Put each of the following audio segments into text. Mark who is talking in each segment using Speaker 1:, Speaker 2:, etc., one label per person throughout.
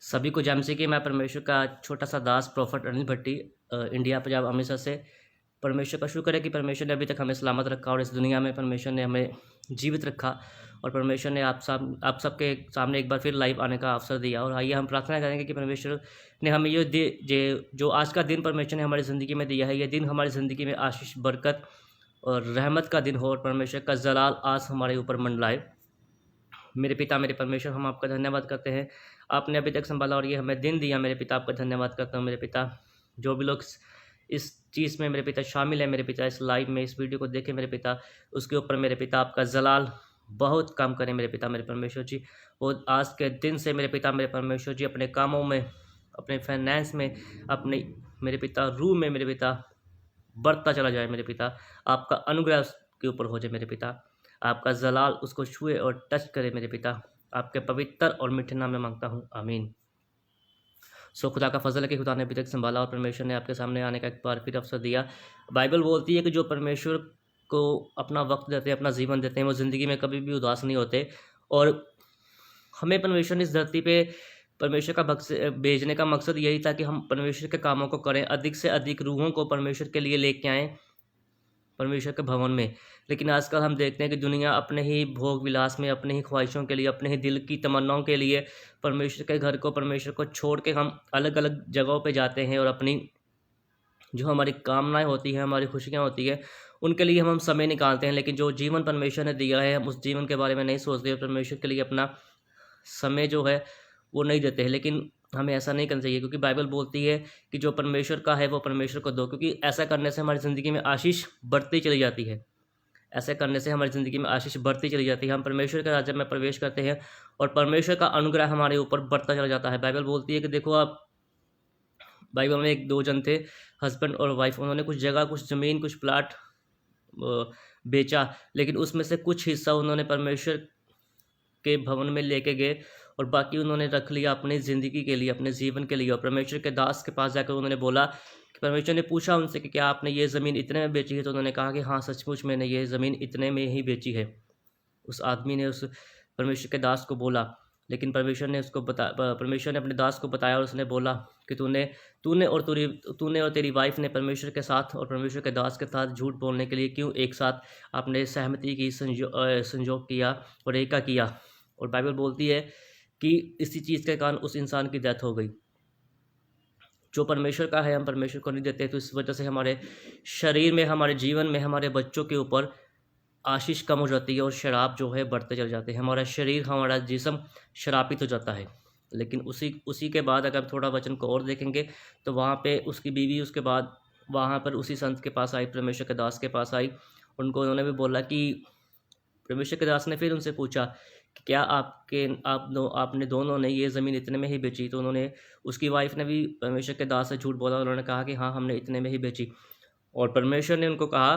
Speaker 1: सभी को जय मसीह की। मैं परमेश्वर का छोटा सा दास प्रोफेट अनिल भट्टी इंडिया पंजाब अमृतसर से। परमेश्वर का शुक्र है कि परमेश्वर ने अभी तक हमें सलामत रखा और इस दुनिया में परमेश्वर ने हमें जीवित रखा और परमेश्वर ने आप सबके सामने एक बार फिर लाइव आने का अवसर दिया। और आइए हम प्रार्थना करेंगे कि परमेश्वर ने हमें जो आज का दिन परमेश्वर ने हमारी ज़िंदगी में दिया है, ये दिन हमारी ज़िंदगी में आशीष, बरकत और रहमत का दिन हो और परमेश्वर का जलाल आज हमारे ऊपर मंडलाए। मेरे पिता, मेरे परमेश्वर, हम आपका धन्यवाद करते हैं, आपने अभी तक संभाला और ये हमें दिन दिया। मेरे पिता, आपका धन्यवाद करता हूँ। मेरे पिता, जो भी लोग इस चीज़ में मेरे पिता शामिल है, मेरे पिता इस लाइव में इस वीडियो को देखें, मेरे पिता उसके ऊपर मेरे पिता आपका जलाल बहुत कम करें मेरे पिता, मेरे परमेश्वर जी। और आज के दिन से मेरे पिता, मेरे परमेश्वर जी, अपने कामों में, अपने फाइनेंस में, अपने मेरे पिता रूह में मेरे पिता बढ़ता चला जाए मेरे पिता। आपका अनुग्रह उसके ऊपर हो जाए मेरे पिता, आपका जलाल उसको छुए और टच करे मेरे पिता। आपके पवित्र और मीठे नाम में मांगता हूँ, आमीन। खुदा का फजल है कि खुदा ने अभी तक संभाला और परमेश्वर ने आपके सामने आने का एक बार फिर अवसर दिया। बाइबल बोलती है कि जो परमेश्वर को अपना वक्त देते हैं, अपना जीवन देते हैं, वो ज़िंदगी में कभी भी उदास नहीं होते। और हमें परमेश्वर ने इस धरती पे परमेश्वर का भेजने का मकसद यही था कि हम परमेश्वर के कामों को करें, अधिक से अधिक रूहों को परमेश्वर के लिए लेके आएँ परमेश्वर के भवन में। लेकिन आजकल हम देखते हैं कि दुनिया अपने ही भोग विलास में, अपने ही ख्वाहिशों के लिए, अपने ही दिल की तमन्नाओं के लिए परमेश्वर के घर को, परमेश्वर को छोड़ के हम अलग अलग जगहों पे जाते हैं और अपनी जो हमारी कामनाएं होती हैं, हमारी खुशियां होती है, उनके लिए हम समय निकालते हैं। लेकिन जो जीवन परमेश्वर ने दिया है, हम उस जीवन के बारे में नहीं सोचते और परमेश्वर के लिए अपना समय जो है वो नहीं देते हैं। लेकिन हमें ऐसा नहीं करना चाहिए, क्योंकि बाइबल बोलती है कि जो परमेश्वर का है वो परमेश्वर को दो, क्योंकि ऐसा करने से हमारी ज़िंदगी में आशीष बढ़ती चली जाती है। ऐसे करने से हमारी ज़िंदगी में आशीष बढ़ती चली जाती है। हम परमेश्वर के राज्य में प्रवेश करते हैं और परमेश्वर का अनुग्रह हमारे ऊपर बढ़ता चला जाता है। बाइबल बोलती है कि देखो, आप बाइबल में एक दो जन थे, हस्बैंड और वाइफ। उन्होंने कुछ जगह, कुछ ज़मीन, कुछ प्लाट बेचा, लेकिन उसमें से कुछ हिस्सा उन्होंने परमेश्वर के भवन में लेके गए और बाकी उन्होंने रख लिया अपनी ज़िंदगी के लिए, अपने जीवन के लिए। और परमेश्वर के दास के पास जाकर उन्होंने बोला कि परमेश्वर ने पूछा उनसे कि क्या आपने ये ज़मीन इतने में बेची है? तो उन्होंने कहा कि हाँ, सचमुच मैंने ये ज़मीन इतने में ही बेची है। उस आदमी ने उस परमेश्वर के दास को बोला, लेकिन परमेश्वर ने अपने दास को बताया और उसने बोला कि तूने और तेरी वाइफ ने परमेश्वर के साथ और परमेश्वर के दास के साथ झूठ बोलने के लिए क्यों एक साथ आपने सहमति की, संयोग किया और एका किया। और बाइबल बोलती है कि इसी चीज़ के कारण उस इंसान की डेथ हो गई। जो परमेश्वर का है हम परमेश्वर को नहीं देते, तो इस वजह से हमारे शरीर में, हमारे जीवन में, हमारे बच्चों के ऊपर आशीष कम हो जाती है और शराब जो है बढ़ते चले जाते हैं। हमारा शरीर, हमारा जिस्म शराबित हो जाता है। लेकिन उसी के बाद अगर थोड़ा वचन को और देखेंगे तो वहाँ पे उसकी बीवी उसके बाद वहाँ पर उसी संत के पास आई, परमेश्वर के दास के पास आई। उन्होंने भी बोला कि परमेश्वर के दास ने फिर उनसे पूछा कि क्या आपने दोनों ने ये ज़मीन इतने में ही बेची? तो उसकी वाइफ ने भी परमेश्वर के दास से झूठ बोला। उन्होंने कहा कि हाँ, हमने इतने में ही बेची। और परमेश्वर ने उनको कहा,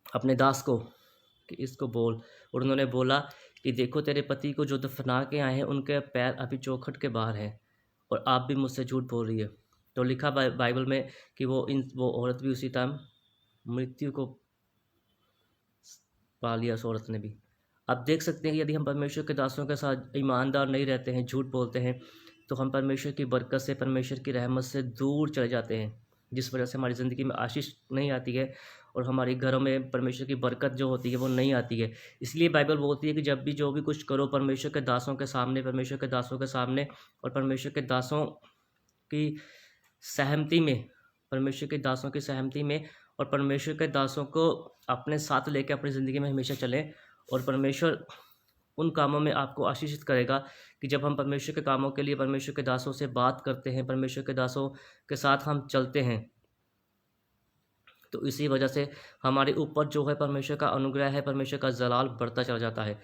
Speaker 1: अपने दास को, कि इसको बोल। और उन्होंने बोला कि देखो, तेरे पति को जो दफना के आए हैं उनके पैर अभी चौखट के बाहर हैं और आप भी मुझसे झूठ बोल रही है। तो लिखा बाइबल में कि वो औरत भी उसी टाइम मृत्यु को पा लिया, उस औरत ने भी। आप देख सकते हैं कि यदि हम परमेश्वर के दासों के साथ ईमानदार नहीं रहते हैं, झूठ बोलते हैं, तो हम परमेश्वर की बरकत से, परमेश्वर की रहमत से दूर चले जाते हैं, जिस वजह से हमारी ज़िंदगी में आशीष नहीं आती है और हमारे घरों में परमेश्वर की बरकत जो होती है वो नहीं आती है। इसलिए बाइबल बोलती है कि जो भी कुछ करो परमेश्वर के दासों के सामने, परमेश्वर के दासों के सामने और परमेश्वर के दासों की सहमति में, परमेश्वर के दासों की सहमति में, और परमेश्वर के दासों को अपने साथ लेकर अपनी ज़िंदगी में हमेशा चलें। और परमेश्वर उन कामों में आपको आशीषित करेगा कि जब हम परमेश्वर के कामों के लिए परमेश्वर के दासों से बात करते हैं, परमेश्वर के दासों के साथ हम चलते हैं, तो इसी वजह से हमारे ऊपर जो है परमेश्वर का अनुग्रह है, परमेश्वर का जलाल बढ़ता चला जाता है।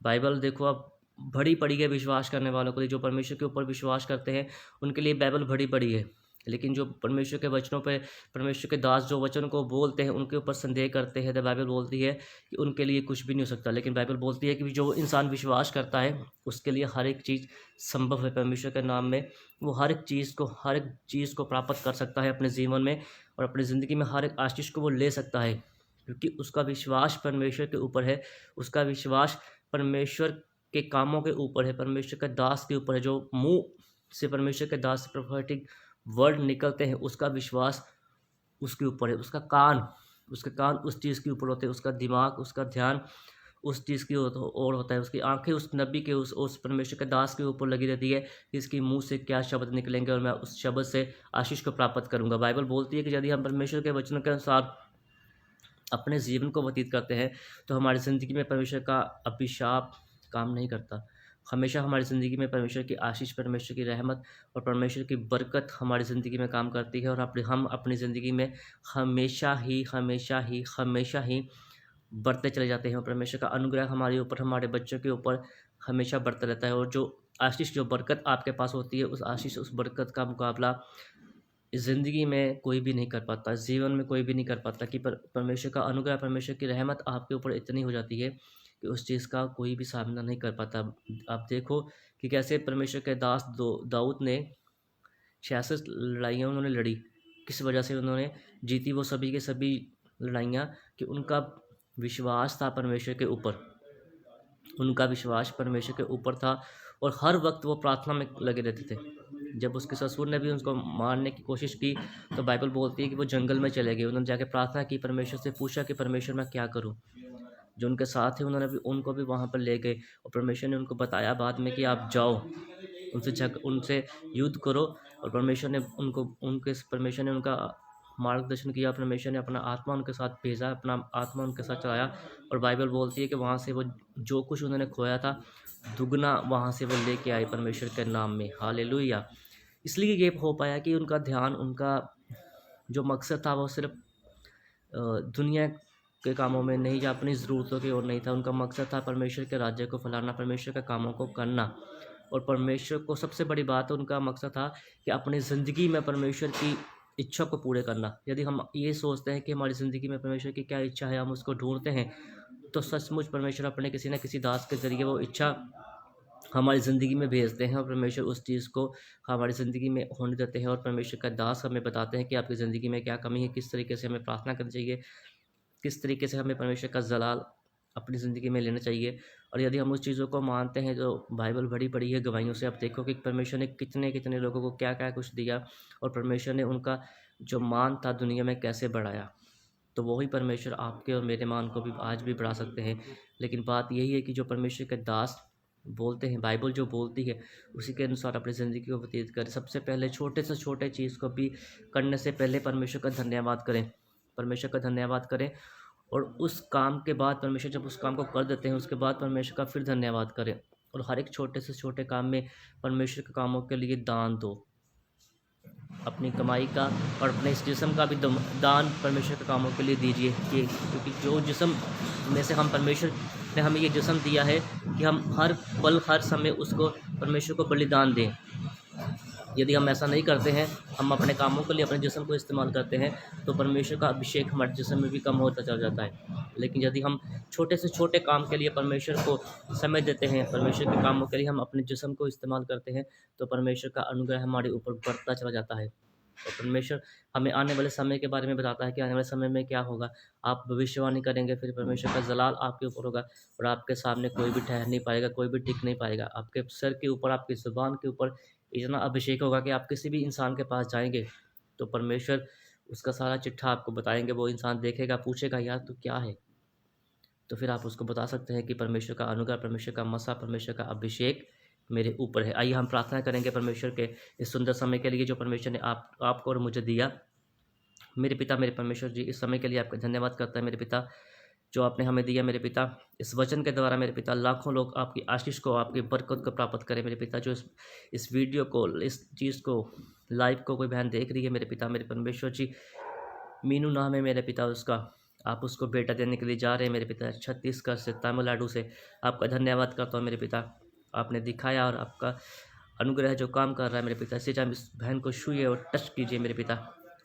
Speaker 1: बाइबल देखो, अब भरी पड़ी है विश्वास करने वालों के लिए। जो परमेश्वर के ऊपर विश्वास करते हैं उनके लिए बाइबल भरी पड़ी है। लेकिन जो परमेश्वर के वचनों पे, परमेश्वर के दास जो वचन को बोलते हैं, उनके ऊपर संदेह करते हैं, तो बाइबल बोलती है कि उनके लिए कुछ भी नहीं हो सकता। लेकिन बाइबल बोलती है कि जो इंसान विश्वास करता है उसके लिए हर एक चीज़ संभव है। परमेश्वर के नाम में वो हर एक चीज़ को प्राप्त कर सकता है अपने जीवन में, और अपनी ज़िंदगी में हर एक आशीष को वो ले सकता है, क्योंकि उसका विश्वास परमेश्वर के ऊपर है, उसका विश्वास परमेश्वर के कामों के ऊपर है, परमेश्वर के दास के ऊपर है, जो मुँह से परमेश्वर के दास प्रोफेटिक वर्ड निकलते हैं, उसका विश्वास उसके ऊपर है, उसके कान उस चीज़ के ऊपर होते हैं, उसका दिमाग, उसका ध्यान उस चीज़ की ओर होता है, उसकी आंखें उस नबी के, उस परमेश्वर के दास के ऊपर लगी रहती है कि इसके मुंह से क्या शब्द निकलेंगे और मैं उस शब्द से आशीष को प्राप्त करूंगा। बाइबल बोलती है कि यदि हम परमेश्वर के वचनों के अनुसार अपने जीवन को व्यतीत करते हैं तो हमारी ज़िंदगी में परमेश्वर का अभिशाप काम नहीं करता। हमेशा हमारी ज़िंदगी में परमेश्वर की आशीष, परमेश्वर की रहमत और परमेश्वर की बरकत हमारी ज़िंदगी में काम करती है, और हम अपनी ज़िंदगी में हमेशा ही बढ़ते चले जाते हैं, और परमेश्वर का अनुग्रह हमारे ऊपर, हमारे बच्चों के ऊपर हमेशा बढ़ता रहता है। और जो आशीष, जो बरकत आपके पास होती है, उस आशीष, उस बरकत का मुकाबला इस ज़िंदगी में कोई भी नहीं कर पाता, जीवन में कोई भी नहीं कर पाता कि परमेश्वर का अनुग्रह, परमेश्वर की रहमत आपके ऊपर इतनी हो जाती है कि उस चीज़ का कोई भी सामना नहीं कर पाता। आप देखो कि कैसे परमेश्वर के दास दाऊद ने 66 लड़ाइयाँ उन्होंने लड़ी। किस वजह से उन्होंने जीती वो सभी के सभी लड़ाइयाँ? कि उनका विश्वास था परमेश्वर के ऊपर, उनका विश्वास परमेश्वर के ऊपर था, और हर वक्त वो प्रार्थना में लगे रहते थे। जब उसके ससुर ने भी उसको मारने की कोशिश की तो बाइबल बोलती है कि वो जंगल में चले गए, उन्होंने जाके प्रार्थना की, परमेश्वर से पूछा कि परमेश्वर मैं क्या करूं। जो उनके साथ थे उन्होंने भी, उनको भी वहाँ पर ले गए, और परमेश्वर ने उनको बताया बाद में कि आप जाओ, उनसे युद्ध करो। और परमेश्वर ने उनका मार्गदर्शन किया, परमेश्वर ने अपना आत्मा उनके साथ भेजा, अपना आत्मा उनके साथ चलाया, और बाइबल बोलती है कि वहाँ से वो जो कुछ उन्होंने खोया था दुगना वहाँ से वो लेके आए परमेश्वर के नाम में। हालेलुया। इसलिए ये हो पाया कि उनका ध्यान, उनका जो मकसद था वो सिर्फ दुनिया के कामों में नहीं, या अपनी ज़रूरतों की ओर नहीं था। उनका मकसद था परमेश्वर के राज्य को फैलाना, परमेश्वर के कामों को करना, और परमेश्वर को सबसे बड़ी बात, उनका मकसद था कि अपनी ज़िंदगी में परमेश्वर की इच्छा को पूरे करना। यदि हम ये सोचते हैं कि हमारी ज़िंदगी में परमेश्वर की क्या इच्छा है, हम उसको ढूंढते हैं, तो सचमुच परमेश्वर अपने किसी न किसी दास के ज़रिए वो इच्छा हमारी ज़िंदगी में भेजते हैं, और परमेश्वर उस चीज़ को हमारी ज़िंदगी में होने देते हैं। और परमेश्वर का दास हमें बताते हैं कि आपकी ज़िंदगी में क्या कमी है, किस तरीके से हमें प्रार्थना करनी चाहिए, किस तरीके से हमें परमेश्वर का जलाल अपनी ज़िंदगी में लेना चाहिए। और यदि हम उस चीज़ों को मानते हैं, जो बाइबल भरी पड़ी है गवाहियों से, आप देखो कि परमेश्वर ने कितने कितने लोगों को क्या क्या कुछ दिया, और परमेश्वर ने उनका जो मान था दुनिया में कैसे बढ़ाया। तो वही परमेश्वर आपके और मेरे मान को भी आज भी बढ़ा सकते हैं। लेकिन बात यही है कि जो परमेश्वर के दास बोलते हैं, बाइबल जो बोलती है उसी के अनुसार अपनी ज़िंदगी को व्यतीत करें। सबसे पहले छोटे से छोटे चीज़ को भी करने से पहले परमेश्वर का धन्यवाद करें, परमेश्वर का धन्यवाद करें, और उस काम के बाद परमेश्वर जब उस काम को कर देते हैं उसके बाद परमेश्वर का फिर धन्यवाद करें। और हर एक छोटे से छोटे काम में परमेश्वर के कामों के लिए दान दो, अपनी कमाई का और अपने इस जिस्म का भी दान परमेश्वर के कामों के लिए दीजिए। क्योंकि जो जिस्म में से हम, परमेश्वर ने हमें ये जिस्म दिया है कि हम हर पल हर समय उसको, परमेश्वर को बलिदान दें। यदि हम ऐसा नहीं करते हैं, हम अपने कामों के लिए अपने जिस्म को इस्तेमाल करते हैं, तो परमेश्वर का अभिषेक हमारे जिस्म में भी कम होता चला जाता है। लेकिन यदि हम छोटे से छोटे काम के लिए परमेश्वर को समय देते हैं, परमेश्वर के कामों के लिए हम अपने जिस्म को इस्तेमाल करते हैं, तो परमेश्वर का अनुग्रह हमारे ऊपर बढ़ता चला जाता है। और परमेश्वर हमें आने वाले समय के बारे में बताता है कि आने वाले समय में क्या होगा। आप भविष्यवाणी करेंगे, फिर परमेश्वर का जलाल आपके ऊपर होगा, और आपके सामने कोई भी ठहर नहीं पाएगा, कोई भी टिक नहीं पाएगा। आपके सर के ऊपर, आपकी ज़ुबान के ऊपर इतना अभिषेक होगा कि आप किसी भी इंसान के पास जाएंगे तो परमेश्वर उसका सारा चिट्ठा आपको बताएंगे। वो इंसान देखेगा, पूछेगा यार तू क्या है, तो फिर आप उसको बता सकते हैं कि परमेश्वर का अनुग्रह, परमेश्वर का मसा, परमेश्वर का अभिषेक मेरे ऊपर है। आइए हम प्रार्थना करेंगे परमेश्वर के इस सुंदर समय के लिए जो परमेश्वर ने आपको और मुझे दिया। मेरे पिता, मेरे परमेश्वर जी, इस समय के लिए आपका धन्यवाद करता है मेरे पिता, जो आपने हमें दिया मेरे पिता। इस वचन के द्वारा मेरे पिता लाखों लोग आपकी आशीष को, आपकी बरकत को प्राप्त करें मेरे पिता। जो इस वीडियो को, इस चीज़ को, लाइव को कोई बहन देख रही है मेरे पिता, मेरे परमेश्वर जी, मीनू नाम है मेरे पिता उसका, आप उसको बेटा देने के लिए जा रहे हैं मेरे पिता, छत्तीसगढ़ से, तमिलनाडु से। आपका धन्यवाद करता हूँ मेरे पिता, आपने दिखाया और आपका अनुग्रह जो काम कर रहा है मेरे पिता। इसी टाइम इस बहन को छूइए और टच कीजिए मेरे पिता,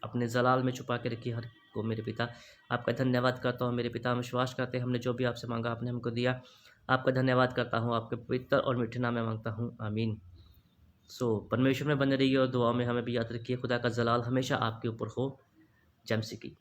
Speaker 1: अपने जलाल में छुपा के रखिए हर को मेरे पिता। आपका धन्यवाद करता हूँ मेरे पिता, हम विश्वास करते हैं हमने जो भी आपसे मांगा आपने हमको दिया। आपका धन्यवाद करता हूँ, आपके पवित्र और मीठे नाम में मांगता हूँ, आमीन। परमेश्वर में बने रहिए और दुआ में हमें भी याद रखिए। खुदा का जलाल हमेशा आपके ऊपर हो। जय मसीह की।